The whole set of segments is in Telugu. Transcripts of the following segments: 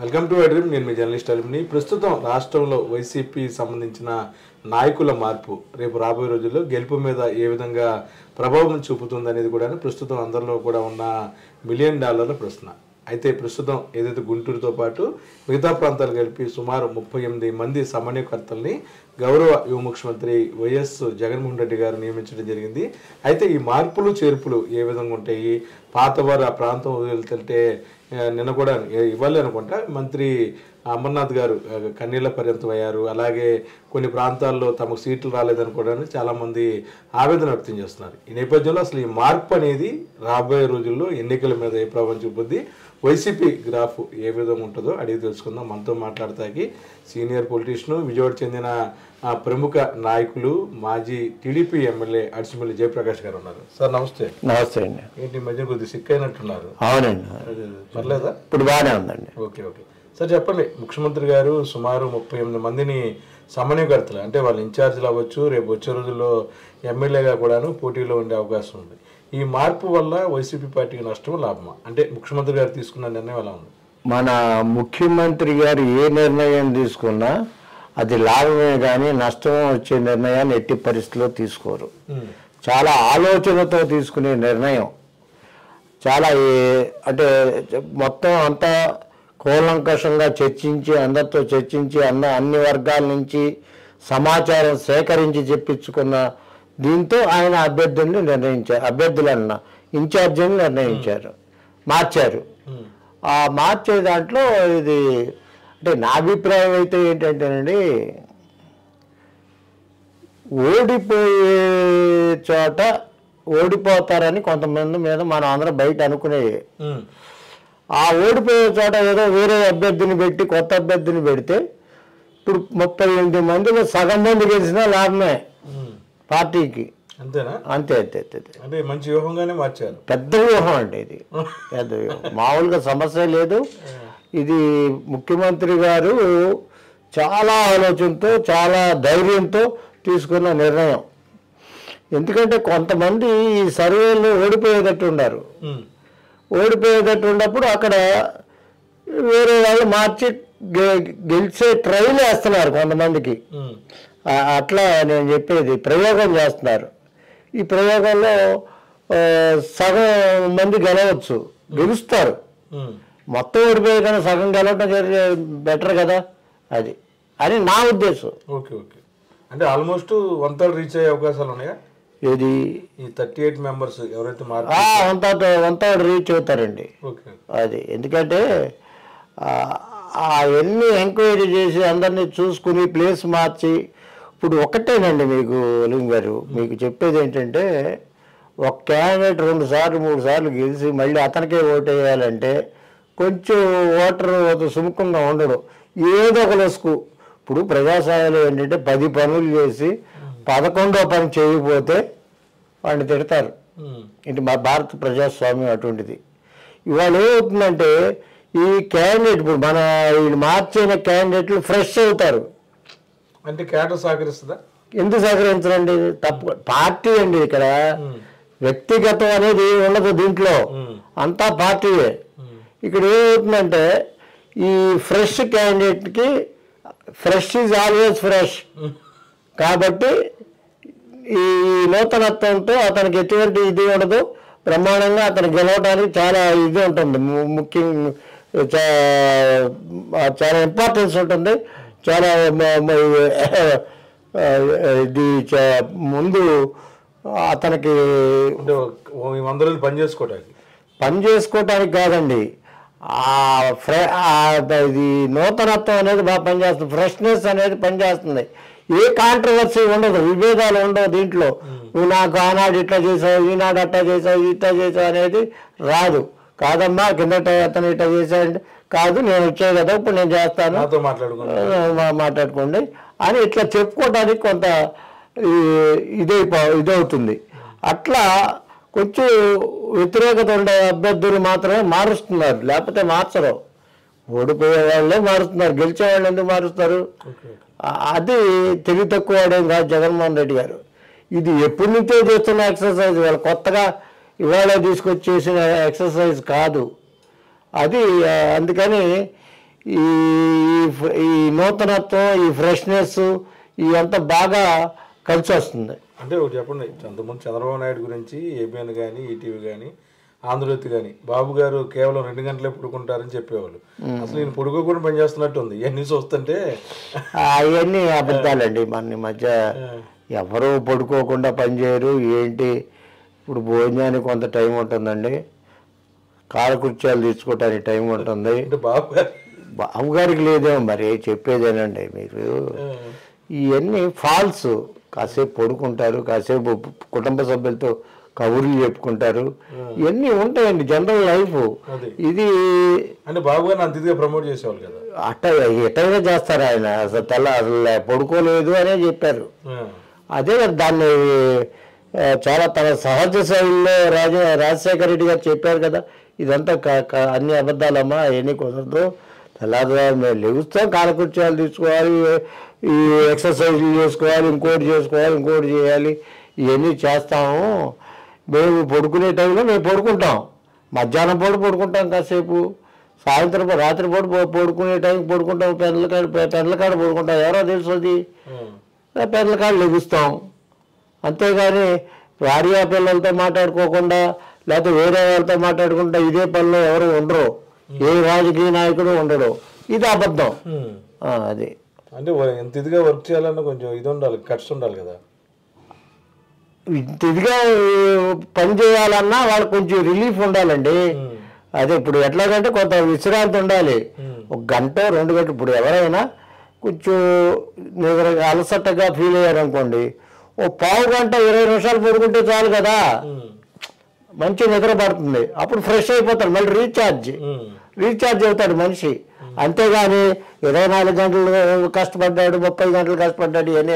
Welcome to dream. నేను మీ జర్నలిస్ట్ అలిమిని. ప్రస్తుతం రాష్ట్రంలో వైసీపీ సంబంధించిన నాయకుల మార్పు రేపు రాబోయే రోజుల్లో గెలుపు మీద ఏ విధంగా ప్రభావం చూపుతుంది అనేది కూడా ప్రస్తుతం అందరిలో కూడా ఉన్న $1 మిలియన్ ప్రశ్న. అయితే ప్రస్తుతం ఏదైతే గుంటూరుతో పాటు మిగతా ప్రాంతాలు కలిపి సుమారు 38 మంది సమన్వయకర్తల్ని గౌరవ యువ ముఖ్యమంత్రి వైఎస్ జగన్మోహన్ రెడ్డి గారు నియమించడం జరిగింది. అయితే ఈ మార్పులు చేర్పులు ఏ విధంగా ఉంటాయి? పాతవారు ఆ ప్రాంతం వదిలితే నిన్న కూడా ఇవ్వాలి అనుకుంటా మంత్రి అమర్నాథ్ గారు కన్నీళ్ల పర్యంతం అయ్యారు. అలాగే కొన్ని ప్రాంతాల్లో తమకు సీట్లు రాలేదనుకోవడానికి చాలామంది ఆవేదన వ్యక్తం చేస్తున్నారు. ఈ నేపథ్యంలో అసలు ఈ మార్పు అనేది రాబోయే రోజుల్లో ఎన్నికల మీద ఏ ప్రభావం చూపుద్ది, వైసీపీ గ్రాఫ్ ఏ విధంగా ఉంటుందో అడిగి తెలుసుకుందాం. మనతో మాట్లాడతాకి సీనియర్ పొలిటీషియన్, విజయవాడ చెందిన ప్రముఖ నాయకులు, మాజీ టీడీపీ ఎమ్మెల్యే అడిసిమల్లి జయప్రకాష్ గారు ఉన్నారు. సార్ నమస్తే. నమస్తే అండి. ఏంటి మధ్య కొద్దిగా సిక్ అయినట్టున్నారు? అవునండి. పర్లేదా? ఇప్పుడు బాగానే ఉందండి. ఓకే. సార్ చెప్పండి, ముఖ్యమంత్రి గారు సుమారు 38 మందిని సమన్వయకర్తలు అంటే వాళ్ళ ఇన్ఛార్జీలు అవ్వచ్చు, రేపు వచ్చే రోజుల్లో ఎమ్మెల్యేగా కూడాను పోటీలో ఉండే అవకాశం ఉంది. ఈ మార్పు వల్ల వైసీపీ పార్టీకి నష్టమా లాభమా? అంటే ముఖ్యమంత్రి గారు తీసుకున్న నిర్ణయం ఎలా ఉంది? మన ముఖ్యమంత్రి గారు ఏ నిర్ణయం తీసుకున్నా అది లాభమే కానీ నష్టం వచ్చే నిర్ణయాన్ని ఎట్టి పరిస్థితిలో తీసుకోరు. చాలా ఆలోచనతో తీసుకునే నిర్ణయం. చాలా అంటే మొత్తం అంతా కూలంకషంగా చర్చించి, అందరితో చర్చించి, అన్ని వర్గాల నుంచి సమాచారం సేకరించి చెప్పించుకున్న దీంతో ఆయన అభ్యర్థులన్న ఇన్ఛార్జిని నిర్ణయించారు, మార్చారు. ఆ మార్చే దాంట్లో ఇది అంటే నా అభిప్రాయం అయితే ఏంటంటేనండి, ఓడిపోయే చోట ఓడిపోతారని కొంతమంది మీద మనం అందరం బయట అనుకునేవి. ఆ ఓడిపోయే చోట ఏదో వేరే అభ్యర్థిని పెట్టి కొత్త అభ్యర్థిని పెడితే ఇప్పుడు 38 మందిలో సగం మంది గెలిచినా లాభమే పార్టీకి. అంతేనా? అంతే. అంటే మంచి వ్యూహంగానే మార్చారు. పెద్ద వ్యూహం అండి ఇది, పెద్ద వ్యూహం. మామూలుగా సమస్య లేదు. ఇది ముఖ్యమంత్రి గారు చాలా ఆలోచనతో, చాలా ధైర్యంతో తీసుకున్న నిర్ణయం. ఎందుకంటే కొంతమంది ఈ సర్వేలో ఓడిపోయేటట్టు ఉన్నారు. ఓడిపోయేటట్టు ఉన్నప్పుడు అక్కడ వేరే వాళ్ళు మార్చి గెలిచే ట్రైల్ వేస్తున్నారు కొంతమందికి. అట్లా నేను చెప్పేది ప్రయోగం చేస్తున్నారు. ఈ ప్రయోగంలో సగం మంది గెలుస్తారు. మొత్తం ఓడిపోయే కానీ సగం గెలవటం బెటర్ కదా అది అని నా ఉద్దేశం. ఓకే. అంటే ఆల్మోస్ట్ 1/3 రీచ్ అయ్యే అవకాశాలు ఉన్నాయా? ఇది ఈ 38 మెంబర్స్ ఎవరైతే 1/3 రీచ్ అవుతారండి. అది ఎందుకంటే అవన్నీ ఎంక్వైరీ చేసి అందరినీ చూసుకుని ప్లేస్ మార్చి. ఇప్పుడు ఒకటేనండి మీకు లింగ్ గారు, మీకు చెప్పేది ఏంటంటే, ఒక క్యాండిడేట్ 2 సార్లు 3 సార్లు గెలిచి మళ్ళీ అతనికే ఓటు వేయాలంటే కొంచెం ఓటర్ సుముఖంగా ఉండడు. ఏదో ఒక లొసుకు. ఇప్పుడు ప్రజాస్వామ్యంలో ఏంటంటే 10 పనులు చేసి 11వ పని చేయకపోతే వాడిని తిడతారు. ఇంటి మా భారత ప్రజాస్వామ్యం అటువంటిది. ఇవాళ ఏమవుతుందంటే ఈ క్యాండిడేట్ ఇప్పుడు మన వీళ్ళు మార్చిన క్యాండిడేట్లు ఫ్రెష్ అవుతారు. అంటే క్యాడర్ సహకరిస్తుందా? ఎందుకు సహకరించరండి? తప్పు. పార్టీ అండి ఇక్కడ, వ్యక్తిగతం అనేది ఉండదు దీంట్లో, అంతా పార్టీయే. ఇక్కడ ఏమవుతుందంటే ఈ ఫ్రెష్ క్యాండిడేట్కి ఫ్రెష్ ఈజ్ ఆల్వేస్ ఫ్రెష్ కాబట్టి ఈ నూతనత్వంతో అతనికి ఎటువంటి ఇది ఉండదు. బ్రహ్మాండంగా అతను గెలవడానికి చాలా ఇది ఉంటుంది, ముఖ్యంగా చాలా ఇంపార్టెన్స్ ఉంటుంది. చాలా ఇది ముందు అతనికి పని చేసుకోవటానికి కాదండి, ఇది నూతనత్వం అనేది బాగా పనిచేస్తుంది, ఫ్రెష్నెస్ అనేది పనిచేస్తుంది. ఏ కాంట్రవర్సీ ఉండదు, విభేదాలు ఉండవు దీంట్లో. నువ్వు నాకు ఆనాడు ఇట్లా చేసావు, ఈనాడు అట్లా చేసావు, ఇట్లా చేసావు అనేది రాదు. కాదమ్మా కిందట అతను ఇట్లా చేశాడంటే కాదు, నేను వచ్చాను కదా ఇప్పుడు నేను చేస్తాను, మాట్లాడుకోండి అని ఇట్లా చెప్పుకోవడానికి కొంత ఇదవుతుంది. అట్లా కొంచెం వ్యతిరేకత ఉండే అభ్యర్థులు మాత్రమే మారుస్తున్నారు, లేకపోతే మార్చరు. ఓడిపోయే వాళ్ళే మారుస్తున్నారు, గెలిచే వాళ్ళు ఎందుకు మారుస్తారు? అది తెలివి తక్కువ వాడేం కాదు జగన్మోహన్ రెడ్డి గారు. ఇది ఎప్పటి నుంచో చేస్తున్న ఎక్సర్సైజ్, వాళ్ళు కొత్తగా ఇవాళ తీసుకొచ్చేసిన ఎక్సర్సైజ్ కాదు. అది అందుకని ఈ ఈ నూతనత్వం, ఈ ఫ్రెష్నెస్ ఇదంతా బాగా కలిసి వస్తుంది. అంటే ఒకటి చెప్పండి, అంతకుముందు చంద్రబాబు నాయుడు గురించి ఏబిఎన్ కానీ, ఈటీవీ కానీ, ఆంధ్రజ్యోతి కానీ బాబు గారు కేవలం 2 గంటలే పడుకుంటారని చెప్పేవాళ్ళు. అసలు ఈయన పడుకోకుండా పనిచేస్తున్నట్టు ఉంది ఇవన్నీ చూస్తుంటే. అవన్నీ అబద్ధాలండి. మన మధ్య ఎవరు పడుకోకుండా పనిచేయరు. ఏంటి ఇప్పుడు భోజనానికి కొంత టైం ఉంటుందండి, కాలకృత్యాలు తీసుకోవటానికి టైం ఉంటుంది. బాబు గారికి లేదేమో మరి, చెప్పేదేనండి మీరు. ఇవన్నీ ఫాల్స్. కాసేపు పడుకుంటారు, కాసేపు కుటుంబ సభ్యులతో కబుర్లు చెప్పుకుంటారు, ఇవన్నీ ఉంటాయండి జనరల్ లైఫ్. ఇది అంటే బాబు గారిని అంత ఇదిగా ప్రమోట్ చేసేవాళ్ళు కదా, ఎటైనా చేస్తారు ఆయన. అసలు పడుకోలేదు అనే చెప్పారు. అదే దాన్ని చాలా తన సహజ శైలిలో రాజశేఖర రెడ్డి గారు చెప్పారు కదా, ఇదంతా అన్ని అబద్ధాలమ్మా, అవన్నీ కుదరదు. తెల్లారు మేము లెగుస్తాం, కాలకృత్యాలు తీసుకోవాలి, ఈ ఎక్సర్సైజ్లు చేసుకోవాలి, ఇంకోటి చేయాలి, ఇవన్నీ చేస్తాము. మేము పడుకునే టైంలో మేము పడుకుంటాం, మధ్యాహ్నం పూట పడుకుంటాం కాసేపు, సాయంత్రం రాత్రిపూట పడుకునే టైంకి పడుకుంటాం, పెండ్ల కాడ పడుకుంటాం. ఎవరో తెలుసు అది, పెండ్ల కాడ లెగుస్తాం. అంతేగాని భార్యా పిల్లలతో మాట్లాడుకోకుండా లేకపోతే వేరే వాళ్ళతో మాట్లాడుకుంటా ఇదే పనిలో ఎవరు ఉండరు, ఏ రాజకీయ నాయకుడు ఉండడు. ఇది అబద్ధం. అది అంటే ఎంత ఇదిగా వర్క్ చేయాలన్నా కొంచెం ఇది ఉండాలి, ఖర్చు ఉండాలి కదా. ఇంత ఇదిగా పని చేయాలన్నా వాళ్ళకి కొంచెం రిలీఫ్ ఉండాలండి. అదే ఇప్పుడు ఎట్లాగంటే కొంత విశ్రాంతి ఉండాలి. 1 గంట 2 గంటలు. ఇప్పుడు ఎవరైనా కొంచెం నిద్ర అలసటగా ఫీల్ అయ్యారనుకోండి, ఓ పావు గంట 20 నిమిషాలు పడుకుంటే చాలు కదా, మంచి నిద్ర పడుతుంది. అప్పుడు ఫ్రెష్ అయిపోతాడు, మళ్ళీ రీఛార్జ్ అవుతాడు మనిషి. అంతేగాని 24 గంటలు కష్టపడ్డాడు, 30 గంటలు కష్టపడ్డాడు అని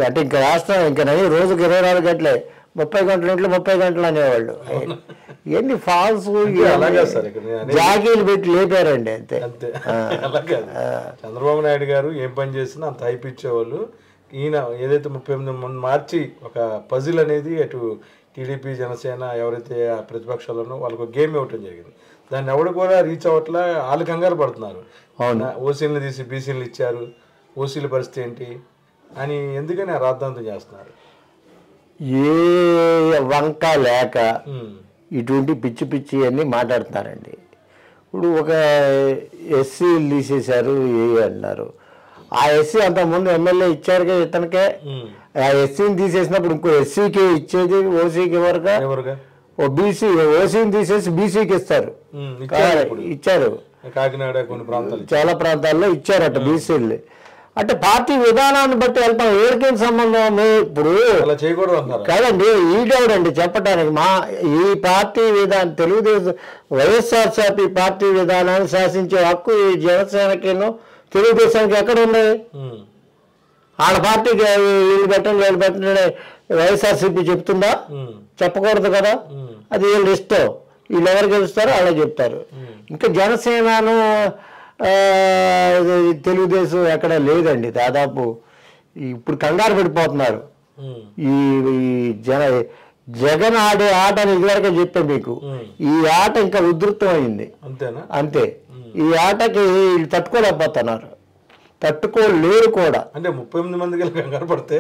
అంటే ఇంకా రాష్ట్రం ఇంకా రోజుకి 24 గంటలే, 30 గంటల ఇంట్లో 30 గంటలు అనేవాళ్ళు. ఎన్ని ఫాల్స్ జాగీలు పెట్టి లేపారండి అంతే. చంద్రబాబు నాయుడు గారు ఏం పని చేసినా అంత హైప్ ఇచ్చేవాళ్ళు. ఈయన ఏదైతే 38 మార్చి ఒక పజిల్ అనేది అటు టీడీపీ, జనసేన ఎవరైతే ప్రతిపక్షాలను వాళ్ళకు గేమ్ ఇవ్వటం జరిగింది. దాన్ని ఎవడు కూడా రీచ్ అవ్వట్లా, వాళ్ళు కంగారు పడుతున్నారు. ఓసీలను తీసి బీసీలు ఇచ్చారు, ఓసీల పరిస్థితి ఏంటి అని ఎందుకని రాద్ధాంతం చేస్తున్నారు. ఏ వంక లేక ఇటువంటి పిచ్చి పిచ్చి అన్నీ మాట్లాడుతున్నారండి. ఇప్పుడు ఒక ఎస్సీలు తీసేశారు అన్నారు, ఆ ఎస్సీ అంతకుముందు ఎమ్మెల్యే ఇచ్చారు కదా ఇతనికే. ఆ ఎస్సీని తీసేసినప్పుడు ఇంకో ఎస్సీకి ఇచ్చేది, ఓసీకి వరకు ఓ బీసీ, ఓసీని తీసేసి బీసీకి ఇస్తారు. ఇచ్చారు కాకినాడ కొన్ని ప్రాంతాలు, చాలా ప్రాంతాల్లో ఇచ్చారట బీసీలు. అంటే పార్టీ విధానాన్ని బట్టి వెళ్తాం, ఏడికేం సంబంధం. ఇప్పుడు కాదండి, ఈడవడండి చెప్పడానికి. ఈ పార్టీ విధానం తెలుగుదేశం వైఎస్ఆర్సీపీ పార్టీ విధానాన్ని శాసించే హక్కు ఈ జనసేనకిను తెలుగుదేశానికి ఎక్కడ ఉంది? వాళ్ళ పార్టీకి వీళ్ళు పెట్టండి వీళ్ళు పెట్టండి వైఎస్ఆర్సీపీ చెప్తుందా? చెప్పకూడదు కదా, అది వీళ్ళు ఇష్టం. వీళ్ళు ఎవరు గెలుస్తారో అలా చెప్తారు. ఇంకా జనసేనను తెలుగుదేశం ఎక్కడ లేదండి. దాదాపు ఇప్పుడు కంగారు పడిపోతున్నారు. ఈ జగన్ ఆడే ఆటని ఇదివరకే చెప్పాను మీకు, ఈ ఆట ఇంకా ఉధృతం అయింది. అంతే, ఈ ఆటకి వీళ్ళు తట్టుకోలేకపోతున్నారు, తట్టుకోలేరు కూడా. అంటే 38 మందికి కంగారు పడితే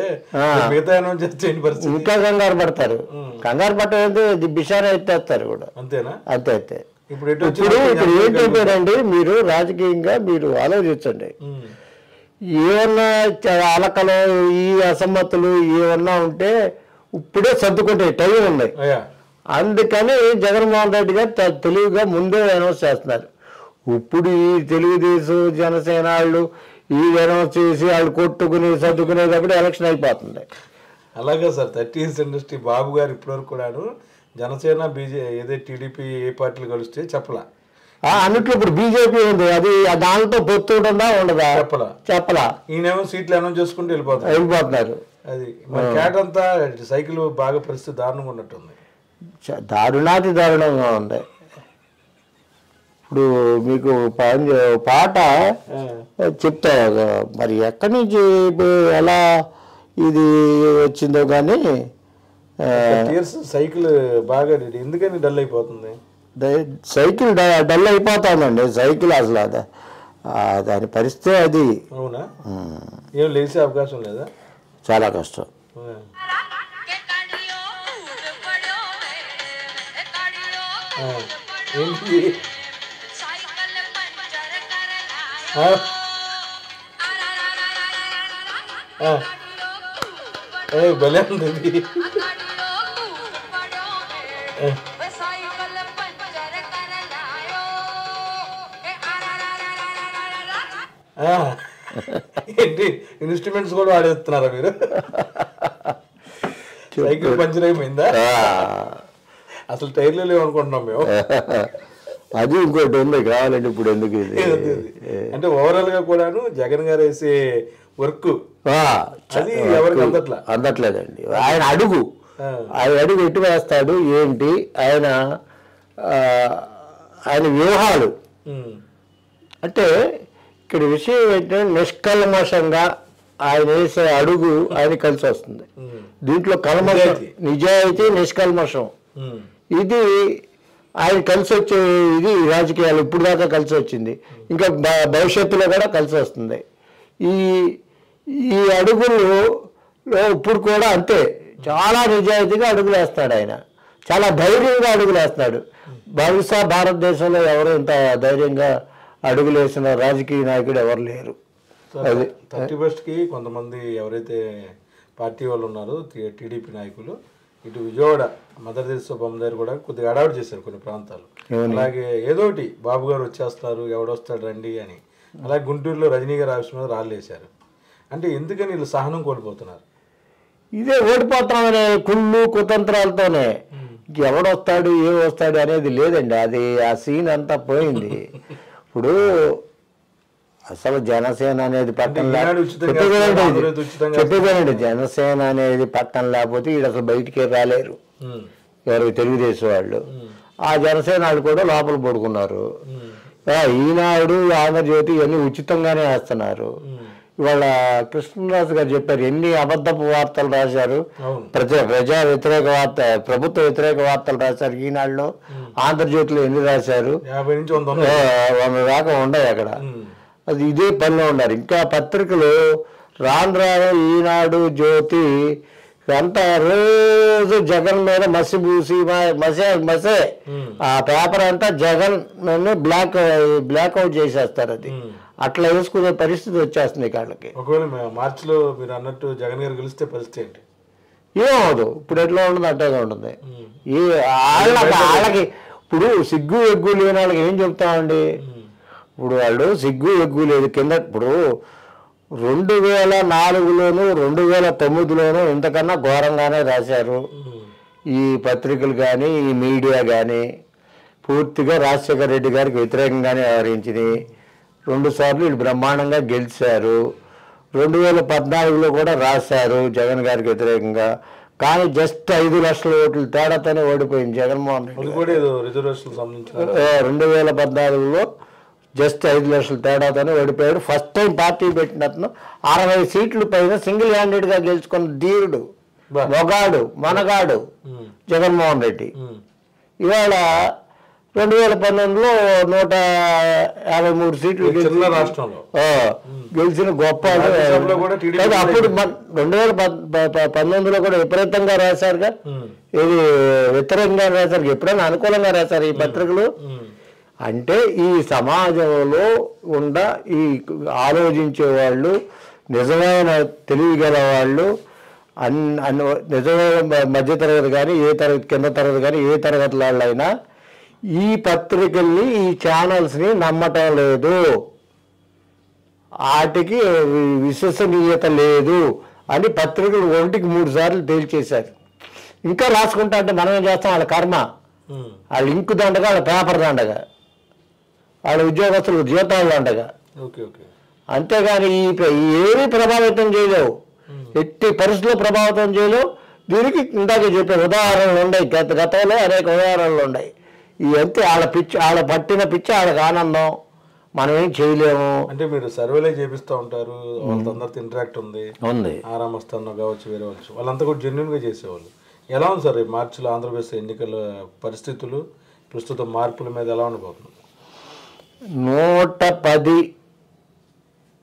ఇంకా కంగారు పడతారు. కంగారు పట్టేది బిషారా ఎత్తేస్తారు కూడా. అంతేనా? అంతే. ఇప్పుడు ఏంటంటేనండి, మీరు రాజకీయంగా మీరు ఆలోచించండి. ఏమన్నా అలకలు, ఈ అసమ్మతులు ఏమన్నా ఉంటే ఇప్పుడే సర్దుకుంటే టైం ఉన్నాయి. అందుకని జగన్మోహన్ రెడ్డి గారు తెలివిగా ముందే అనౌన్స్ చేస్తున్నారు. ఇప్పుడు ఈ తెలుగుదేశం జనసేన వాళ్ళు ఈ అనౌన్స్ చేసి వాళ్ళు కొట్టుకుని సర్దుకునేటప్పుడు ఎలక్షన్ అయిపోతుంది. అలాగే సార్, 30 years ఇండస్ట్రీ బాబు గారు ఇప్పటివరకు కూడాను జనసేన ఏదైతే టీడీపీ ఏ పార్టీలు కలిస్తే చెప్పలా. అన్నిట్లో ఇప్పుడు బీజేపీ ఉంది, అది దాంతో పొత్తు ఉంటుందా ఉండదా చెప్పలా. ఈయనేమో సీట్లు అనౌన్స్ చేసుకుంటూ వెళ్ళిపోతున్నారు. అది క్యాట్ అంతా సైకిల్ బాగా పరిస్థితి దారుణంగా ఉన్నట్టుంది. దారుణాతి దారుణంగా ఉంది. ఇప్పుడు మీకు పాట చెప్తా, మరి ఎక్కడి నుంచి ఎలా ఇది వచ్చిందో కానీ సైకిల్ బాగా ఎందుకని డల్ అయిపోతుంది. సైకిల్ డల్ అయిపోతుందండి. సైకిల్ అసలు దాని పరిస్థితి అది. అవునా? ఏం లేచే అవకాశం లేదా? చాలా కష్టం. ఏంటి భలే ఉంది. ఏంటి ఇన్స్ట్రుమెంట్స్ కూడా వాడేస్తున్నారా మీరు? సైకిల్ పంచర్ అయిపోయిందా? అసలు టైర్లు లేవనుకుంటున్నాం మేము. అది ఇంకోటి ఉంది కావాలంటే ఇప్పుడు ఎందుకు ఇది. అంటే ఓవరాల్ గా కూడాను జగన్ గారు వేసే వర్క్ అది ఎవరికి అందట్లేదండి. ఆయన అడుగు ఎటు వేస్తాడు ఏంటి, ఆయన వ్యూహాలు అంటే ఇక్కడ విషయం ఏంటంటే నిష్కల్మషంగా ఆయన వేసే అడుగు ఆయన కలిసి వస్తుంది. దీంట్లో కల్మషం, నిజాయితీ, నిష్కల్మషం ఇది ఆయన కలిసి వచ్చే ఇది రాజకీయాలు ఇప్పుడు దాకా కలిసి వచ్చింది, ఇంకా భవిష్యత్తులో కూడా కలిసి వస్తుంది. ఈ అడుగులు ఇప్పుడు కూడా అంతే, చాలా నిజాయితీగా అడుగులు వేస్తాడు ఆయన, చాలా ధైర్యంగా అడుగులు వేస్తాడు. బహుశా భారతదేశంలో ఎవరు ఇంత ధైర్యంగా అడుగులు వేసిన రాజకీయ నాయకుడు ఎవరు లేరు. అది 31కి కొంతమంది ఎవరైతే పార్టీ వాళ్ళు ఉన్నారో టీడీపీ నాయకులు ఇటు విజయవాడ మదర్ తెరిసా బొమ్మ దగ్గర కూడా కొద్దిగా అడాప్ట్ చేశారు కొన్ని ప్రాంతాలు. అలాగే ఏదోటి బాబు గారు వచ్చేస్తారు, ఎవడొస్తాడు రండి అని. అలాగే గుంటూరులో రజనీ గారు ఆఫీస్ మీద రాళ్ళు వేశారు. అంటే ఎందుకని వీళ్ళు సహనం కోల్పోతున్నారు? ఇదే ఓడిపోతామనే కుళ్ళు కుతంత్రాలతోనే. ఎవడొస్తాడు ఏం వస్తాడు అనేది లేదండి. అది ఆ సీన్ అంతా పోయింది. ఇప్పుడు అసలు జనసేన అనేది పట్టం చెప్పేదేనండి, జనసేన అనేది పట్టం లేకపోతే వీడు అసలు బయటికే రాలేరు ఎవరు తెలుగుదేశం వాళ్ళు. ఆ జనసేన వాళ్ళు కూడా లోపల పడుకున్నారు. ఈనాడు ఆంధ్రజ్యోతి ఇవన్నీ ఉచితంగానే వేస్తున్నారు. ఇవాళ కృష్ణరాజు గారు చెప్పారు ఎన్ని అబద్ధపు వార్తలు రాశారు, ప్రజా వ్యతిరేక వార్త, ప్రభుత్వ వ్యతిరేక వార్తలు రాశారు ఈనాడులో, ఆంధ్రజ్యోతిలో ఎన్ని రాశారు, 100 దాకా ఉండవు అక్కడ. అది ఇదే పనిలో ఉన్నారు. ఇంకా పత్రికలు రాను ఈనాడు, జ్యోతి అంతా రోజు జగన్ మీద మసిబూసి మసే ఆ పేపర్ అంతా జగన్ బ్లాక్అవుట్ చేసేస్తారు. అది అట్లా వేసుకునే పరిస్థితి వచ్చేస్తుంది వాళ్ళకి. ఒకవేళ మార్చిలో మీరు అన్నట్టు జగన్ గారు గెలిస్తే పరిస్థితి ఏంటి? ఏమవదు, ఇప్పుడు ఎట్లా ఉంటుంది అట్టగా ఉంటుంది. వాళ్ళకి ఇప్పుడు సిగ్గు ఎగ్గు లేని వాళ్ళకి ఏం చెప్తామండి? ఇప్పుడు వాళ్ళు సిగ్గు ఎగ్గు లేదు కింద. ఇప్పుడు 2004లోను 2009లోను ఇంతకన్నా ఘోరంగానే రాశారు ఈ పత్రికలు కానీ ఈ మీడియా కానీ. పూర్తిగా రాజశేఖర రెడ్డి గారికి వ్యతిరేకంగానే వ్యవహరించినాయి. 2 సార్లు వీళ్ళు బ్రహ్మాండంగా గెలిచారు. 2014లో కూడా రాశారు జగన్ గారికి వ్యతిరేకంగా. కానీ జస్ట్ 5 లక్షల ఓట్లు తేడాతోనే ఓడిపోయింది జగన్మోహన్ రెడ్డి. 2014లో జస్ట్ 5 లక్షల తేడాతోనే ఓడిపోయాడు. ఫస్ట్ టైం పార్టీ పెట్టిన అతను 60 సీట్ల పైన సింగిల్ హ్యాండెడ్గా గెలుచుకున్న ధీరుడు, మొగాడు, మనగాడు జగన్మోహన్ రెడ్డి. ఇవాళ 2019లో 153 సీట్లు గెలిచిన గొప్ప. అప్పుడు 2019లో కూడా విపరీతంగా రాశారుగా, ఇది వ్యతిరేకంగా రాశారు, ఎప్పుడైనా అనుకూలంగా రాశారు ఈ పత్రికలు. అంటే ఈ సమాజంలో ఈ ఆలోచించే వాళ్ళు, నిజమైన తెలివిగల వాళ్ళు, నిజమైన మధ్యతరగతి కానీ ఏ తరగతి కింద తరగతి కానీ ఏ తరగతి వాళ్ళైనా ఈ పత్రికల్ని ఈ ఛానల్స్ని నమ్మటం లేదు, వాటికి విశ్వసనీయత లేదు అని పత్రికలు 1కి 3 సార్లు తేల్చేశారు. ఇంకా రాసుకుంటా అంటే మనం ఏం చేస్తాం? వాళ్ళ కర్మ, వాళ్ళ ఇంకు దండగా, వాళ్ళ పేపర్ దండగా, వాళ్ళ ఉద్యోగస్తులకు జీతాలు దండగా. అంతేగాని ఏమీ ప్రభావితం చేయలేవు, ఎట్టి పరిస్థితుల్లో ప్రభావితం చేయలేవు. దీనికి ఇందాక చెప్పే ఉదాహరణలు ఉన్నాయి, గతంలో అనేక ఉదాహరణలు ఉన్నాయి. ఇవంతే వాళ్ళ పట్టిన పిచ్చి వాళ్ళకి ఆనందం, మనం ఏం చేయలేము. అంటే మీరు సర్వేలే చేపిస్తూ ఉంటారు, వాళ్ళందరితో ఇంటరాక్ట్ ఉంది, ఆరామస్థానం కావచ్చు, వేరే వచ్చు, వాళ్ళంతా కూడా జెన్యున్గా చేసేవాళ్ళు. ఎలా ఉంది సార్ మార్చిలో ఆంధ్రప్రదేశ్ ఎన్నికల పరిస్థితులు? ప్రస్తుతం మార్పుల మీద ఎలా ఉండబోతుంది? 110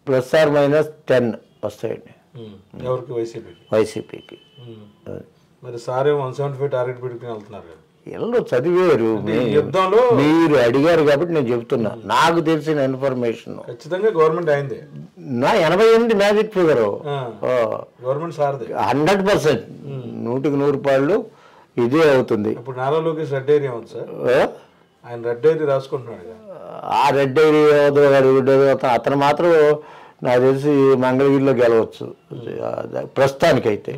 ±10 వస్తాయండి ఎవరికి? వైసీపీకి. వైసీపీకి. మరి సార్ 175 టార్గెట్ పెట్టుకుని వెళ్తున్నారు కదా. ఎల్లో చదివేరు, యుద్ధంలో మీరు అడిగారు కాబట్టి నేను చెప్తున్నా. నాకు తెలిసిన ఇన్ఫర్మేషన్ ఖచ్చితంగా గవర్నమెంట్ అయింది. నా 88 మ్యాజిక్ ఫిగర్ గవర్నమెంట్ సార్ది 100%, 100% ఇదే అవుతుంది. ఇప్పుడు నారా లోకేష్ రెడ్ ఏరియా ఉంది సార్, ఆయన రెడ్ ఏరియా రాసుకుంటున్నాడు. ఆ రెడ్ ఏరియా అతను మాత్రం నాకు తెలిసి మంగళగిరిలో గెలవచ్చు ప్రస్తుతానికైతే.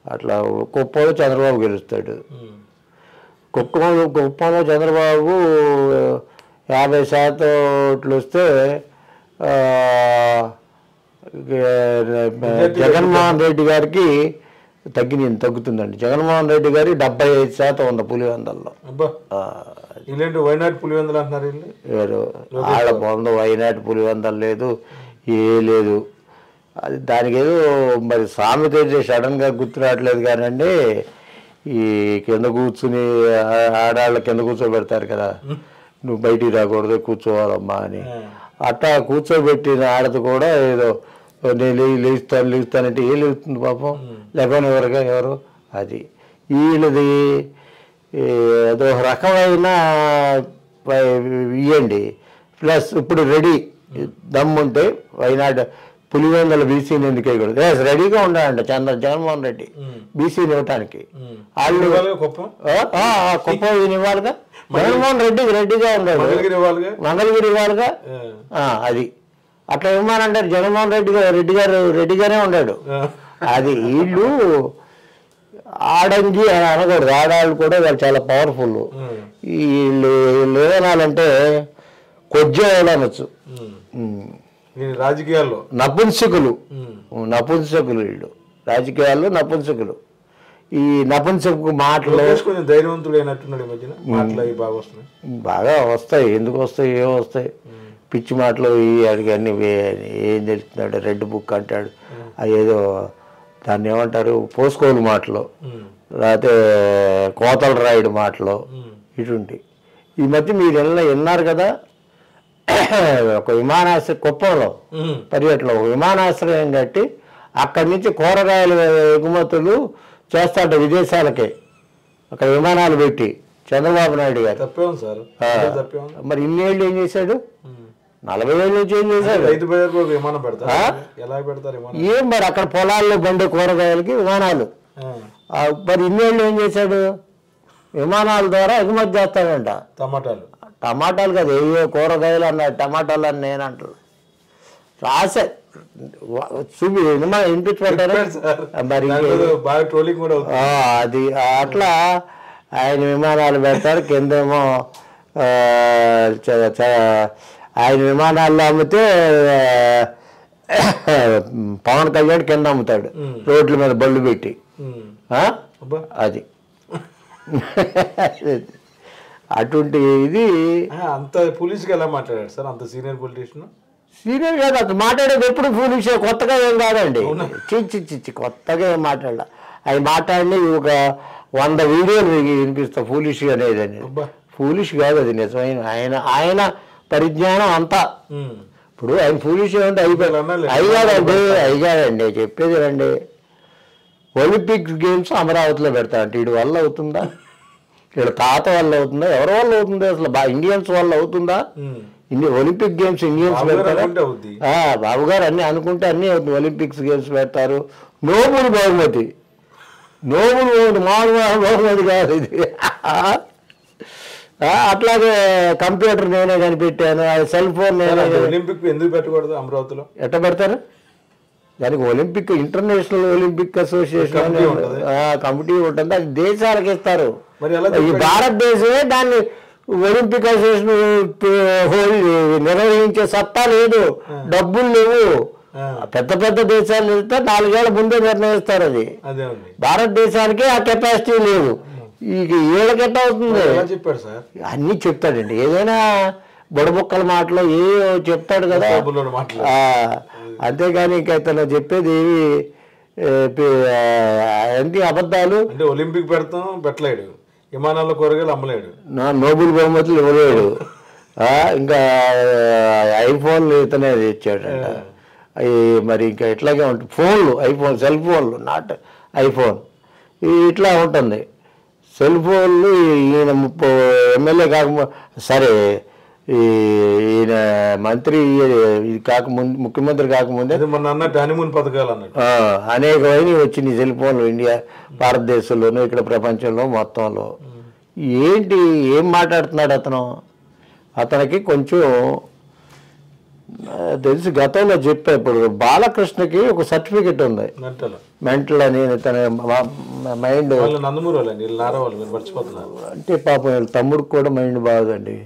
అట్లా కుప్పంలో చంద్రబాబు గెలుస్తాడు. కుప్పంలో చంద్రబాబు 50% ఓట్లు వస్తే జగన్మోహన్ రెడ్డి గారికి తగ్గుతుందండి. జగన్మోహన్ రెడ్డి గారి 75% ఉంది పులివెందల్లో. ఇలాంటి వైనాడు పులివెందలు అంటున్నారు. ఆడ బాగుంది, వైనాడు పులివెందలు లేదు, ఏ లేదు. అది దానికి ఏదో మరి సామెత సడన్గా గుర్తు రావట్లేదు కానండి. ఈ కింద కూర్చుని ఆడాళ్ళ కింద కూర్చోబెడతారు కదా, నువ్వు బయటికి రాకూడదు కూర్చోవాలమ్మా అని. అట్టా కూర్చోబెట్టిన ఆడది కూడా ఏదో నేను లేస్తానంటే ఏ లేస్తుంది పాపం, లేకపోతే ఎవరు అది. వీళ్ళది ఏదో రకమైన ఇవ్వండి. ప్లస్ ఇప్పుడు రెడీ దమ్ముంటే వైనాడు పులివెందుల బీసీని ఎందుకు వేయకూడదు? రెడీగా ఉండాలంట జగన్మోహన్ రెడ్డి బీసీని ఇవ్వటానికి. వాళ్ళు కుప్పం ఈయన ఇవ్వాలిగా, జగన్మోహన్ రెడ్డిగా ఉన్నాడు, మంగళగిరి ఇవ్వాలిగా. అది అట్లా ఇవ్వమానంటారు. జగన్మోహన్ రెడ్డిగానే ఉన్నాడు. అది వీళ్ళు ఆడంగి అని అనకూడదు. ఆడాళ్ళు కూడా వాళ్ళు చాలా పవర్ఫుల్. వీళ్ళు ఏమనాలంటే కొద్దిగా అనొచ్చు. రాజకీయాల్లో నపుంసకులు వీళ్ళు, రాజకీయాల్లో నపుంసకులు. ఈ నపుంసకు మాటలు ధైర్యవంతుడు అయినట్టున్నాడు. బాగా వస్తాయి. ఎందుకు వస్తాయి? ఏమో వస్తాయి. పిచ్చి మాటలు అడిగి అన్ని ఏం తెలుస్తున్నాడు, రెడ్ బుక్ అంటాడు. అదేదో దాన్ని ఏమంటారు, పోసుకోలు మాటలు, లేకపోతే కోతల రాయుడు మాటలు, ఇటువంటి. ఈ మధ్య మీరు విన్నారు కదా, ఒక విమానాశ్రయం కుప్పంలో పర్యటనలో విమానాశ్రయం కట్టి అక్కడి నుంచి కూరగాయల ఎగుమతులు చేస్తాడు విదేశాలకే. అక్కడ విమానాలు పెట్టి చంద్రబాబు నాయుడు గారు. మరి ఇన్నేళ్ళు ఏం చేశాడు? 40 ఏళ్ళ నుంచి ఏం చేశాడు? ఏం మరి అక్కడ పొలాల్లో బండే కూరగాయలకి విమానాలు. మరి ఇన్నేళ్ళు ఏం చేశాడు? విమానాల ద్వారా ఎగుమతి చేస్తాడంట. టమాటాలు కదా, ఏ కూరగాయలు అన్నాడు, టమాటాలు అని నేను అంటారు. రాసే చూపి వినిపించబడ్డారు మరి. అది అట్లా ఆయన విమానాలు పెడతారు, కిందేమో ఆయన విమానాల్లో అమ్మితే పవన్ కళ్యాణ్ కింద అమ్ముతాడు, రోడ్ల మీద బళ్ళు పెట్టి. అది అటువంటి ఇది. అంత పోలీసుగా ఎలా మాట్లాడాడు సార్? అంత సీనియర్ పొలిటీషియన్. సీనియర్ కాదు, అతను మాట్లాడేది ఎప్పుడు పోలీసు కొత్తగా ఏం కాదండి. చిచ్చి కొత్తగా ఏం మాట్లాడాల. ఆయన మాట్లాడి ఒక 100 వీడియోలు వినిపిస్తా పోలీసు అనేది. పోలీసు కాదు అది, నిజమైన ఆయన పరిజ్ఞానం అంతా. ఇప్పుడు ఆయన పోలీసు ఏమంటే అయ్యాడండి చెప్పేది రండి. ఒలింపిక్స్ గేమ్స్ అమరావతిలో పెడతా అంటే వీడి వల్ల అవుతుందా? వీళ్ళ తాత వల్ల అవుతుందా? ఎవరి వల్ల అవుతుందా? అసలు ఇండియన్స్ వల్ల అవుతుందా? ఒలింపిక్ గేమ్స్ ఇండియన్స్ పెడతారా? బాబు గారు అన్ని అనుకుంటే అన్నీ అవుతుంది. ఒలింపిక్స్ గేమ్స్ పెడతారు. నోబుల్ బహుమతి మామూలు బహుమతి కాదు ఇది. అట్లాగే కంప్యూటర్ నేనే కనిపెట్టాను, సెల్ ఫోన్ నేనే. ఒలింపిక్ ఎందుకు పెట్టకూడదు అమరావతిలో? ఎట్లా పెడతారు? దానికి Olympic international Olympic association committee ఉంటుంది, అది దేశాలకు ఇస్తారు. ఈ భారతదేశమే దాన్ని ఒలింపిక్ అసోసియేషన్ నిర్వహించే సత్తా లేదు, డబ్బులు లేవు. పెద్ద దేశాలు వెళ్తే 4 ఏళ్ల ముందే నిర్ణయిస్తారు. అది భారతదేశానికి ఆ కెపాసిటీ లేదు. ఇక ఏళ్ళకెట్ట అవుతుంది? అన్నీ చెప్తాడండి. ఏదైనా బుడబుక్కల మాటలో ఏ చెప్తాడు కదా, అంతేగాని ఇంకా ఇతను చెప్పేది ఏంటి అబద్ధాలు. అంటే ఒలింపిక్ పెడతాం పెట్టలేడు, విమానాల్లో కూరగాయలు అమ్మలేడు, నా నోబెల్ బహుమతులు ఇవ్వలేడు. ఇంకా ఐఫోన్లు ఇతనే ఇచ్చాడంట. అవి మరి ఇంకా ఇట్లాగే ఉంటుంది. ఫోన్లు ఐఫోన్, సెల్ ఫోన్లు, నాట్ ఐఫోన్, ఇట్లా ఉంటుంది. సెల్ ఫోన్లు ఈయన ఎమ్మెల్యే సరే ఈయన మంత్రి ఇది కాకముందు, ముఖ్యమంత్రి కాకముందే మొన్న అన్నట్టు హనీమూన్ పథకాలు అన్నట్టు అనేకమైనవి వచ్చినాయి సెల్ ఫోన్లు ఇండియా, భారతదేశంలోనూ ఇక్కడ ప్రపంచంలో మొత్తంలో. ఏంటి ఏం మాట్లాడుతున్నాడు అతనికి కొంచెం తెలిసి గతంలో చెప్పా. ఇప్పుడు బాలకృష్ణకి ఒక సర్టిఫికెట్ ఉంది మెంటల్ అని. తన మైండ్ అంటే పాపం వీళ్ళ తమ్ముడికి కూడా మైండ్ బాగుందండి.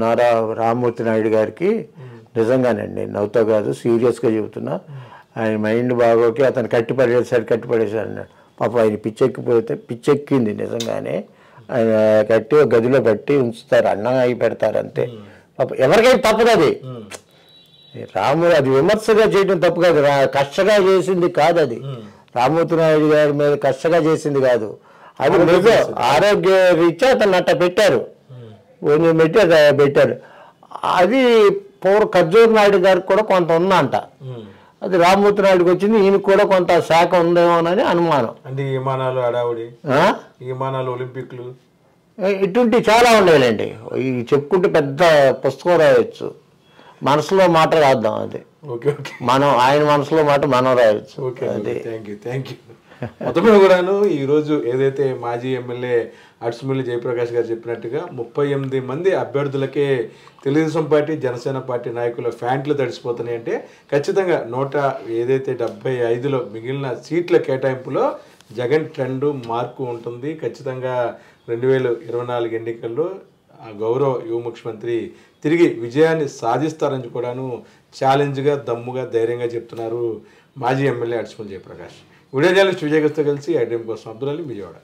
నారా రామ్మూర్తి నాయుడు గారికి నిజంగానండి, నవ్వుతా కాదు, సీరియస్గా చెబుతున్నా. ఆయన మైండ్ బాగోకి అతను కట్టిపడేశాడు అన్నాడు. పాపం ఆయన పిచ్చెక్కింది నిజంగానే. ఆయన గదిలో కట్టి ఉంచుతారు, అన్నం అయి పెడతారు అంతే. ఎవరికైనా తప్పదు అది. రాముడు అది విమర్శగా చేయడం తప్పు కాదు, కష్టంగా చేసింది కాదు అది. రామ్మూర్తి నాయుడు గారి మీద కష్టంగా చేసింది కాదు అది. నిజం ఆరోగ్య రీత్యా అతను అట్ట పెట్టారు, పెట్టారు. అది ఖర్జూర్ నాయుడు గారికి కూడా కొంత ఉందంట. అది రామ్మూర్తి నాయుడుకి వచ్చింది, ఈయనకు కూడా కొంత శాఖ ఉందేమోనని అనుమానం. అంటే విమానాలు హడావుడి, విమానాలు, ఒలింపిక్లు, ఇటువంటి చాలా ఉండేలండి. ఇవి చెప్పుకుంటే పెద్ద పుస్తకం రాయొచ్చు. మనసులో మాట రాద్దాం అది. మనం ఆయన మనసులో మాట మనం రాయొచ్చు. Thank you. మొత్తమే కూడాను ఈరోజు ఏదైతే మాజీ ఎమ్మెల్యే అడ్సుమిల్లి జయప్రకాష్ గారు చెప్పినట్టుగా 38 మంది అభ్యర్థులకే తెలుగుదేశం పార్టీ, జనసేన పార్టీ నాయకుల ఫ్యాంట్లు తడిసిపోతున్నాయి. అంటే ఖచ్చితంగా 175లో మిగిలిన సీట్ల కేటాయింపులో జగన్ ట్రెండ్ మార్పు ఉంటుంది. ఖచ్చితంగా 2024 ఎన్నికల్లో గౌరవ యువ ముఖ్యమంత్రి తిరిగి విజయాన్ని సాధిస్తారని కూడాను ఛాలెంజ్గా, దమ్ముగా, ధైర్యంగా చెప్తున్నారు మాజీ MLA Adusumilli Jayaprakash. Video journalist Vijay గస్తో కలిసి ఐడ్రీమ్ కోసం అబ్దుల్ అలీ, విజయవాడ.